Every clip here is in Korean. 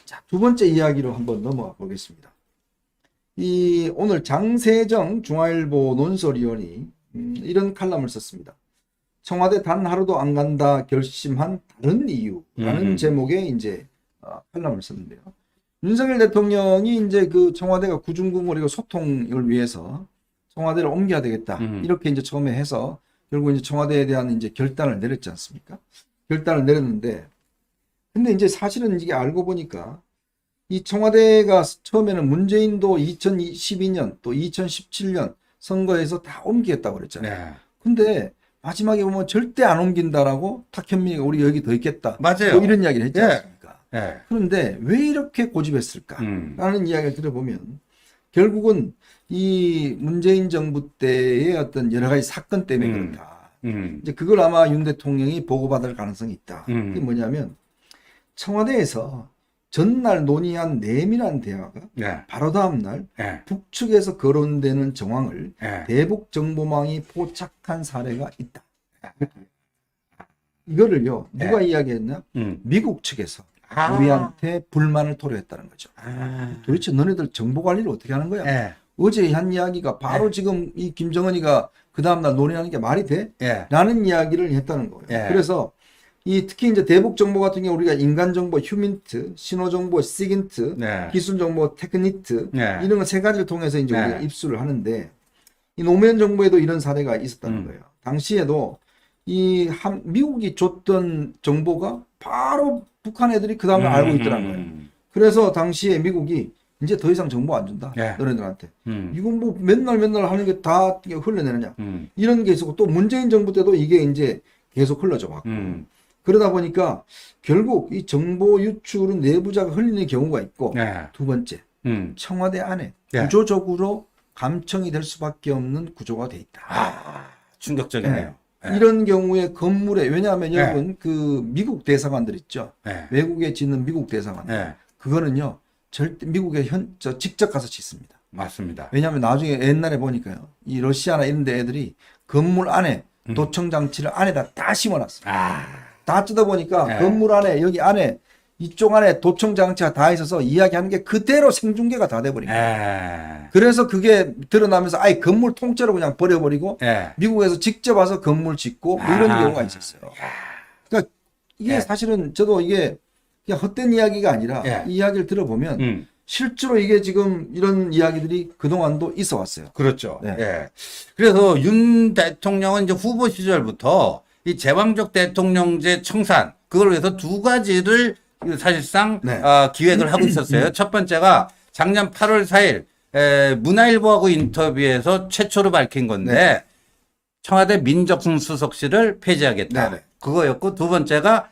자, 두 번째 이야기로 한번 넘어가 보겠습니다. 오늘 장세정 중앙일보 논설위원이 이런 칼럼을 썼습니다. 청와대 단 하루도 안 간다 결심한 다른 이유라는 제목의 이제 칼럼을 썼는데요. 윤석열 대통령이 이제 그 청와대가 구중궁궐이고 소통을 위해서 청와대를 옮겨야 되겠다. 이렇게 이제 처음에 해서 결국 이제 청와대에 대한 이제 결단을 내렸지 않습니까? 결단을 내렸는데, 근데 이제 사실은 이게 알고 보니까 이 청와대가 처음에는 문재인도 2012년 또 2017년 선거에서 다 옮기겠다고 그랬잖아요. 네. 근데 마지막에 보면 절대 안 옮긴다라고 탁현민이가 우리 여기 더 있겠다. 맞아요. 뭐 이런 이야기를 했지 않습니까? 네. 그런데 왜 이렇게 고집했을까? 라는 이야기를 들어보면 결국은 이 문재인 정부 때의 어떤 여러 가지 사건 때문에 그렇다. 이제 그걸 아마 윤 대통령이 보고받을 가능성이 있다. 그게 뭐냐면 청와대에서 전날 논의한 내밀한 대화가 네. 바로 다음날 네. 북측에서 거론되는 정황을 네. 대북 정보망이 포착한 사례가 있다. 이거를요 누가 이야기했냐? 미국 측에서 우리한테 불만을 토로했다는 거죠. 도대체 너네들 정보 관리를 어떻게 하는 거야? 네. 어제 한 이야기가 바로 지금 이 김정은이가 그 다음날 논의하는 게 말이 돼? 네. 라는 이야기를 했다는 거예요. 네. 그래서 특히 이제 대북 정보 같은 경우 우리가 인간 정보 휴민트, 신호 정보 시긴트, 네. 기술 정보 테크니트 네. 이런 거 세 가지를 통해서 이제 네. 우리가 입수를 하는데 이 노무현 정부에도 이런 사례가 있었다는 거예요. 당시에도 미국이 줬던 정보가 바로 북한 애들이 그 다음에 알고 있더라는 거예요. 그래서 당시에 미국이 이제 더 이상 정보 안 준다. 네. 너네들한테. 이건 뭐 맨날 하는 게 다 흘러내느냐. 이런 게 있었고 또 문재인 정부 때도 이게 이제 계속 흘러져 왔고. 그러다 보니까 결국 이 정보 유출은 내부자가 흘리는 경우가 있고 네. 두 번째 청와대 안에 네. 구조적으로 감청이 될 수밖에 없는 구조가 돼 있다. 충격적이네요. 네. 이런 경우에 건물에 왜냐하면 네. 여러분 그 미국 대사관들 있죠. 네. 외국에 짓는 미국 대사관. 네. 그거는요 절대 미국에 직접 가서 짓습니다. 맞습니다. 왜냐하면 나중에 옛날에 보니까요 이 러시아나 이런 데 애들이 건물 안에 도청 장치를 안에다 다 심어놨어요. 다 뜯어 보니까 네. 건물 안에 여기 안에 이쪽 안에 도청 장치가 다 있어서 이야기하는 게 그대로 생중계가 다 돼버린 거예요. 그래서 그게 드러나면서 아예 건물 통째로 그냥 버려버리고 미국에서 직접 와서 건물 짓고 뭐 이런 경우가 있었어요. 그러니까 이게 사실은 저도 이게 그냥 헛된 이야기가 아니라 이 이야기를 들어보면 실제로 이게 지금 이런 이야기들이 그동안도 있어 왔어요. 그렇죠. 네. 예. 그래서 윤 대통령은 이제 후보 시절부터 이 제왕적 대통령제 청산, 그걸 위해서 두 가지를 사실상 기획을 하고 있었어요. 첫 번째가 작년 8월 4일 문화일보하고 인터뷰에서 최초로 밝힌 건데 청와대 민정수석실을 폐지하겠다. 네네. 그거였고 두 번째가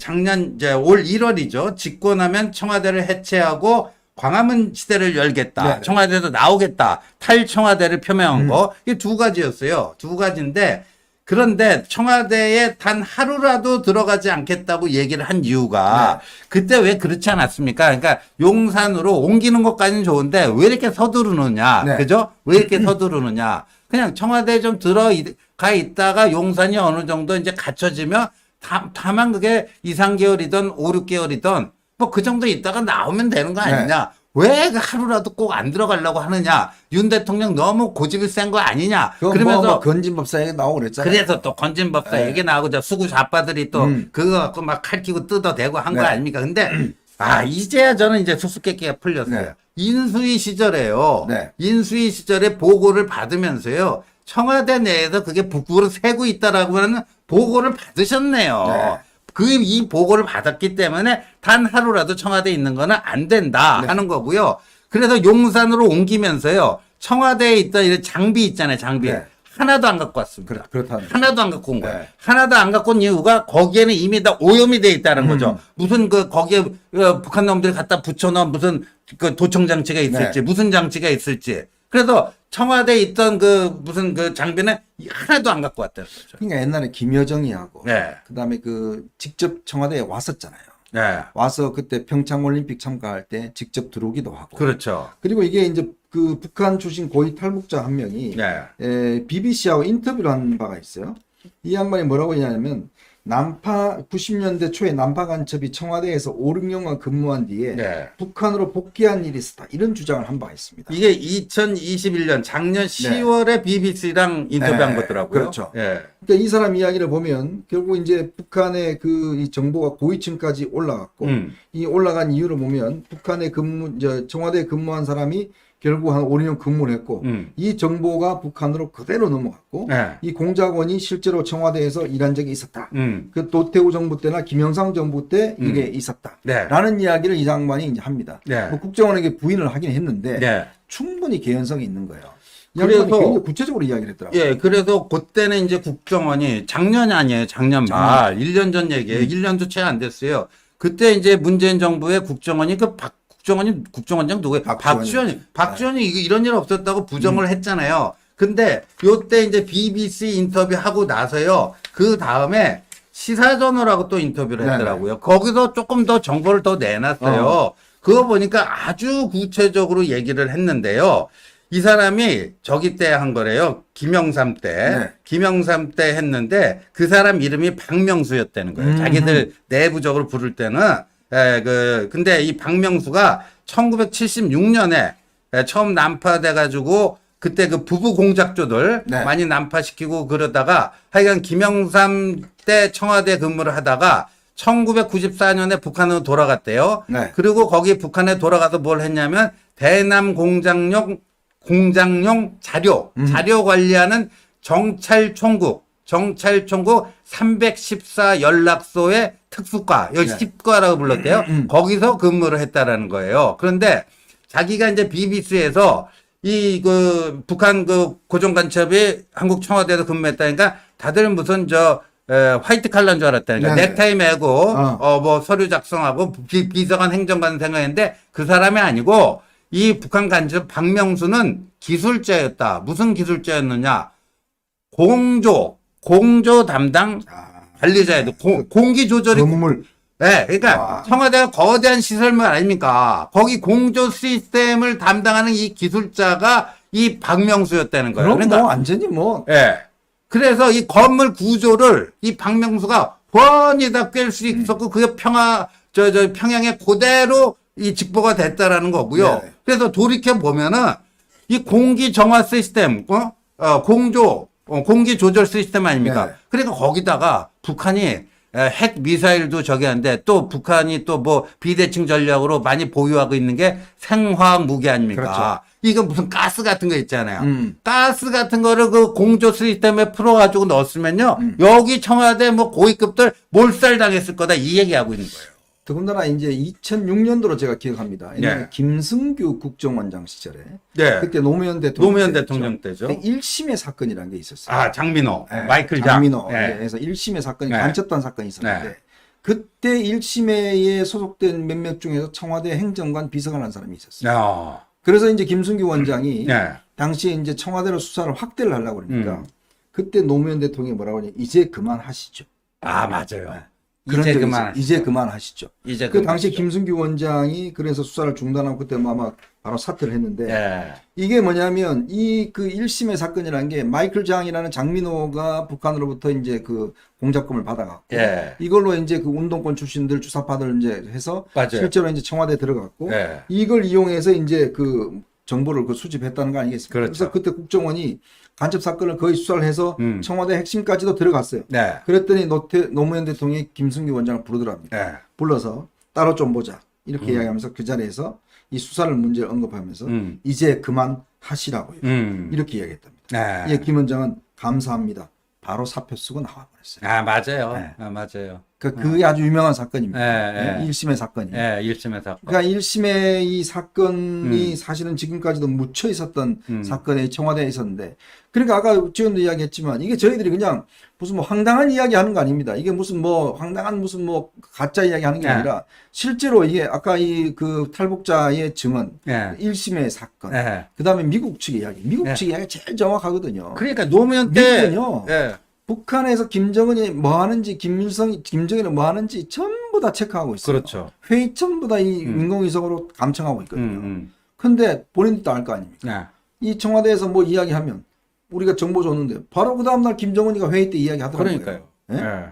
작년 이제 올 1월이죠. 집권하면 청와대를 해체하고 광화문 시대를 열겠다. 네네. 청와대에서 나오겠다. 탈청와대를 표명한 거. 이게 두 가지였어요. 두 가지인데 그런데 청와대에 단 하루라도 들어가지 않겠다고 얘기를 한 이유가 그때 왜 그렇지 않았습니까? 그러니까 용산으로 옮기는 것까지는 좋은데 왜 이렇게 서두르느냐. 그죠? 왜 이렇게 서두르느냐. 그냥 청와대에 좀 들어가 있다가 용산이 어느 정도 이제 갖춰지면 다만 그게 2, 3개월이든 5, 6개월이든 뭐 그 정도 있다가 나오면 되는 거 아니냐. 왜 하루라도 꼭 안 들어가려고 하느냐. 윤 대통령 너무 고집이 센 거 아니냐. 그러면서 뭐 건진법사 얘기 나오고 그랬잖아요. 그래서 또 건진법사 얘기 나오고 저 수구 좌빠들이 또 그거 갖고 막 칼키고 뜯어대고 한 거 아닙니까? 근데 이제야 저는 이제 수수께끼가 풀렸어요. 인수위 시절에요. 인수위 시절에 보고를 받으면서요. 청와대 내에서 그게 북부로 새고 있다라고 하는 보고를 받으셨네요. 이 보고를 받았기 때문에 단 하루라도 청와대에 있는 거는 안 된다 하는 거고요. 그래서 용산으로 옮기면서요. 청와대에 있던 이런 장비 있잖아요. 장비. 하나도 안 갖고 왔습니다. 하나도 안 갖고 온 거예요. 하나도 안 갖고 온 이유가 거기에는 이미 다 오염이 돼 있다는 거죠. 무슨 거기에 북한 놈들이 갖다 붙여놓은 무슨 도청 장치가 있을지 무슨 장치가 있을지. 그래서 청와대에 있던 무슨 장비는 하나도 안 갖고 왔다는 거죠. 그러니까 옛날에 김여정이하고 그다음에 직접 청와대에 왔었잖아요. 와서 그때 평창 올림픽 참가할 때 직접 들어오기도 하고. 그렇죠. 그리고 이게 이제 북한 출신 고위 탈북자 한 명이 BBC하고 인터뷰를 한 바가 있어요. 이 양반이 뭐라고 했냐면 난파 90년대 초에 난파 간첩이 청와대에서 5, 6년간 근무한 뒤에 네. 북한으로 복귀한 일이 있었다. 이런 주장을 한 바가 있습니다. 이게 2021년 작년 10월에 BBC랑 인터뷰한 네. 거더라고요. 그렇죠. 예. 그러니까 이 사람 이야기를 보면 결국 이제 북한의 이 정보가 고위층까지 올라갔고 이 올라간 이유를 보면 북한에 청와대에 근무한 사람이 결국 한 5, 6년 근무를 했고 이 정보가 북한으로 그대로 넘어갔고 네. 이 공작원이 실제로 청와대에서 일한 적이 있었다. 그 노태우 정부 때나 김영삼 정부 때 이게 있었다. 네. 라는 이야기를 이 장관이 이제 합니다. 네. 뭐 국정원에게 부인을 하긴 했는데 네. 충분히 개연성이 있는 거예요. 그래서 굉장히 구체적으로 이야기를 했더라고요. 예, 그래서 그때는 이제 국정원이 작년이 아니에요. 작년 말 1년 전 얘기예요. 1년도 채 안 됐어요. 그때 이제 문재인 정부의 국정원이 국정원장 누구예요? 박지원이 이런 일 없었다고 부정을 했잖아요. 근데 요때 이제 BBC 인터뷰 하고 나서요. 그 다음에 시사저널하고 또 인터뷰를 했더라고요. 거기서 조금 더 정보를 더 내놨어요. 그거 보니까 아주 구체적으로 얘기를 했는데요. 이 사람이 저기 때 한 거래요. 김영삼 때. 네. 김영삼 때 했는데 그 사람 이름이 박명수였다는 거예요. 자기들 내부적으로 부를 때는. 근데 이 박명수가 1976년에 처음 난파돼가지고 그때 그 부부 공작조들 네. 많이 난파시키고 그러다가 하여간 김영삼 때 청와대 근무를 하다가 1994년에 북한으로 돌아갔대요. 네. 그리고 거기 북한에 돌아가서 뭘 했냐면 대남 공장용 자료 관리하는 정찰총국 314 연락소의 특수과, 여기 네. 10과라고 불렀대요. 거기서 근무를 했다라는 거예요. 그런데 자기가 이제 BBC에서 북한 고정 간첩이 한국 청와대에서 근무했다니까 다들 무슨 화이트 칼라인 줄 알았다니까. 네네. 넥타이 메고, 뭐 서류 작성하고 비서관 행정관 생각했는데 그 사람이 아니고 이 북한 간첩 박명수는 기술자였다. 무슨 기술자였느냐? 공조 담당 관리자예요. 공기 조절이 건물. 네, 그러니까 청와대가 거대한 시설물 아닙니까? 거기 공조 시스템을 담당하는 이 기술자가 이 박명수였다는 거예요. 그럼 그러니까 뭐 완전히 뭐 예. 그래서 이 건물 구조를 이 박명수가 훤히 다 꿰 수 있었고 그게 평양에 그대로 이 직보가 됐다라는 거고요. 네. 그래서 돌이켜 보면은 이 공기 정화 시스템, 공기 조절 시스템 아닙니까? 네. 그러니까 거기다가 북한이 핵 미사일도 저기 한데 또 북한이 또 뭐 비대칭 전략으로 많이 보유하고 있는 게 생화학 무기 아닙니까? 그렇죠. 이거 무슨 가스 같은 거 있잖아요. 가스 같은 거를 그 공조 시스템에 풀어가지고 넣었으면요. 여기 청와대 뭐 고위급들 몰살당했을 거다 이 얘기하고 있는 거예요. 더군다나 이제 2006년도로 제가 기억합니다. 네. 김승규 국정원장 시절에 네. 그때 노무현 대통령 대통령 때죠. 1심의 사건이라는 게 있었어요. 아, 장민호, 네. 마이클 장민호에서 1심의 사건이 네. 간첩단 사건이 있었는데 네. 그때 1심에 소속된 몇몇 중에서 청와대 행정관 비서관 한 사람이 있었어요. 그래서 이제 김승규 원장이 네. 당시에 이제 청와대로 수사를 확대를 하려고 그러니까 그때 노무현 대통령이 뭐라고 하냐 이제 그만하시죠. 아, 맞아요. 네. 그런 적이 있어요. 이제 그만하시죠. 이제 그 당시 김승규 원장이 그래서 수사를 중단하고 그때 아마 바로 사퇴를 했는데 예. 이게 뭐냐면 그 1심의 사건이라는 게 마이클 장이라는 장민호가 북한으로부터 이제 그 공작금을 받아갖고 예. 이걸로 이제 그 운동권 출신들 주사파들 이제 해서 맞아요. 실제로 이제 청와대에 들어갔고 예. 이걸 이용해서 이제 그 정보를 수집했다는 거 아니겠습니까? 그렇죠. 그래서 그때 국정원이 간첩 사건을 거의 수사를 해서 청와대 핵심까지도 들어갔어요. 네. 그랬더니 노무현 대통령이 김승규 원장을 부르더랍니다. 네. 불러서 따로 좀 보자. 이렇게 이야기하면서 그 자리에서 이 수사를 문제를 언급하면서 이제 그만하시라고요. 이렇게 이야기했답니다. 네. 예, 김 원장은 감사합니다. 바로 사표 쓰고 나와버렸어요. 아, 맞아요. 네. 아, 맞아요. 그게 아주 유명한 사건입니다. 예, 예. 1심의 사건이. 예, 1심의 사건. 그러니까 1심의 이 사건이 사실은 지금까지도 묻혀 있었던 사건이 청와대에 있었는데, 그러니까 아까 지원도 이야기했지만 이게 저희들이 그냥 무슨 뭐 황당한 이야기 하는 거 아닙니다. 이게 무슨 뭐 황당한 무슨 뭐 가짜 이야기 하는 게 아니라 실제로 이게 아까 이 그 탈북자의 증언, 1심의 사건, 그다음에 미국 측의 이야기, 미국 측의 이야기가 제일 정확하거든요. 그러니까 노무현 때 미국은요. 예. 북한에서 김정은이 뭐 하는지, 김정일이 뭐 하는지 전부 다 체크하고 있어요. 그렇죠. 회의 전부 다 이 인공위성으로 감청하고 있거든요. 근데 본인도 알 거 아닙니까? 이 청와대에서 뭐 이야기하면 우리가 정보 줬는데 바로 그 다음날 김정은이가 회의 때 이야기하더라고요. 그러니까요. 예? 예.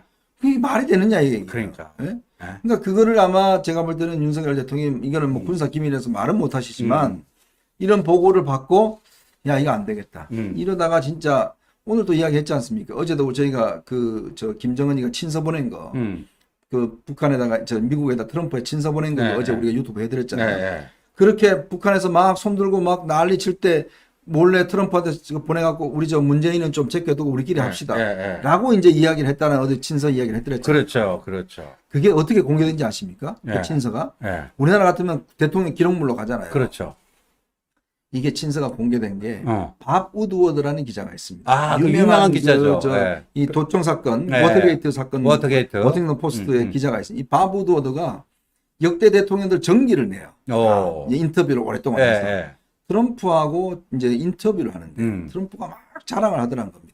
그게 말이 되느냐 이 얘기예요. 그러니까. 예? 그러니까 그거를 아마 제가 볼 때는 윤석열 대통령이 이거는 뭐 군사 기밀에서 말은 못 하시지만 이런 보고를 받고 야 이거 안 되겠다. 이러다가 진짜 오늘 또 이야기했지 않습니까? 어제도 저희가 그 저 김정은이가 친서 보낸 거, 그 북한에다가 저 미국에다 트럼프에 친서 보낸 거 네, 어제 네. 우리가 유튜브 해드렸잖아요. 네. 그렇게 북한에서 막 손들고 막 난리 칠 때 몰래 트럼프한테 보내갖고 우리 저 문재인은 좀 제껴두고 우리끼리 합시다. 라고 이제 이야기를 했다는 어제 친서 이야기를 해드렸죠. 그렇죠, 그렇죠. 그게 어떻게 공개된지 아십니까? 네. 그 친서가? 네. 우리나라 같으면 대통령 기록물로 가잖아요. 그렇죠. 이게 친서가 공개된 게 밥 우드워드라는 기자가 있습니다. 아, 그 유명한 기자죠. 네. 이 도청 사건, 네. 워터게이트 사건, 워터게이트. 워싱턴 포스트의 기자가 있습니다. 이 밥 우드워드가 역대 대통령들 전기를 내요. 오. 인터뷰를 오랫동안 해서. 예. 트럼프하고 이제 인터뷰를 하는데 트럼프가 막 자랑을 하더란 겁니다.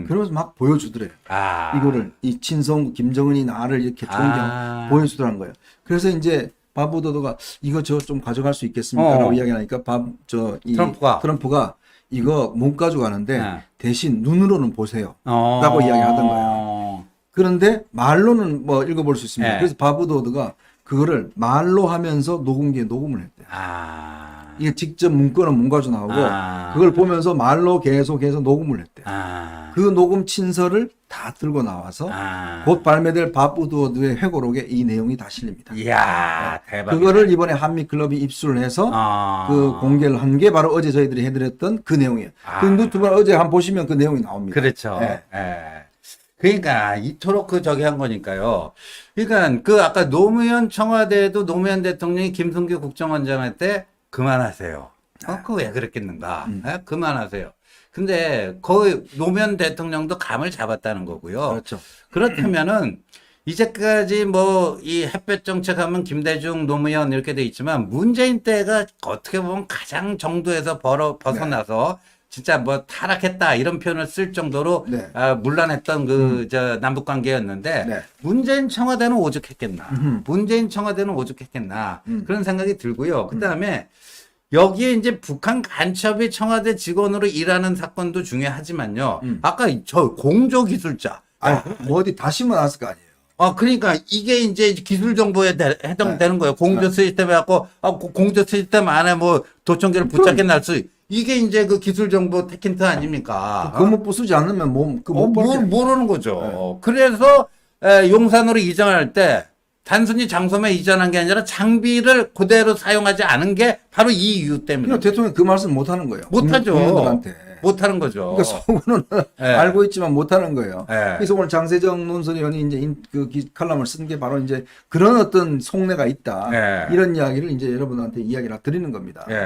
그러면서 막 보여주더래요. 아. 이거를 이 친성 김정은이 나를 이렇게 존경 보여주더란 거예요. 그래서 이제 밥 우드워드가 이거 저 좀 가져갈 수 있겠습니까? 라고 이야기하니까 트럼프가 이거 못 가져가는데 대신 눈으로는 보세요. 라고 이야기하던 거예요. 그런데 말로는 뭐 읽어볼 수 있습니다. 그래서 밥 우드워드가 그거를 말로 하면서 녹음기에 녹음을 했대요. 이게 직접 문건은 못 가져 나오고 그걸 보면서 말로 계속해서 녹음을 했대요. 그 녹음 친서를 다 들고 나와서 곧 발매될 밥 우드워드의 회고록에 이 내용이 다 실립니다. 이야, 대박. 그거를 이번에 한미 클럽이 입수를 해서 그 공개를 한 게 바로 어제 저희들이 해드렸던 그 내용이에요. 그 유튜브 어제 한번 보시면 그 내용이 나옵니다. 그렇죠. 네. 그러니까 이토록 그 저기 한 거니까요. 그러니까 그 아까 노무현 청와대에도 노무현 대통령이 김승규 국정원장 때 그만하세요. 그 왜 그랬겠는가? 그만하세요. 근데 거의 노무현 대통령도 감을 잡았다는 거고요. 그렇죠. 그렇다면은 이제까지 뭐 이 햇볕 정책하면 김대중, 노무현 이렇게 돼 있지만 문재인 때가 어떻게 보면 가장 정도에서 벗어나서 진짜 뭐 타락했다 이런 표현을 쓸 정도로 문란했던 그 저 남북 관계였는데 문재인 청와대는 오죽했겠나. 문재인 청와대는 오죽했겠나. 그런 생각이 들고요. 그다음에 여기에 이제 북한 간첩이 청와대 직원으로 일하는 사건도 중요하지만요. 아까 저 공조기술자. 뭐 어디 다시만 나왔을 거 아니에요. 그러니까 이게 이제 기술 정보에 해당되는 거예요. 공조 시스템에 갖고 공조 시스템 안에 뭐 도청기를 붙잡게 날 수. 이게 이제 그 기술 정보 테킨트 아닙니까? 그거 못 부수지 않으면 못 모르는 거죠. 그래서 용산으로 이전할 때 단순히 장소만 이전한 게 아니라 장비를 그대로 사용하지 않은 게 바로 이 이유 때문에. 그러니까 대통령이 그 말씀 못 하는 거예요. 못하죠. 국민들한테. 못하는 거죠. 그러니까 속으로는 알고 있지만 못하는 거예요. 네. 그래서 오늘 장세정 논설위원이 이제 그 칼럼을 쓴 게 바로 이제 그런 어떤 속내가 있다. 이런 이야기를 이제 여러분한테 이야기를 드리는 겁니다.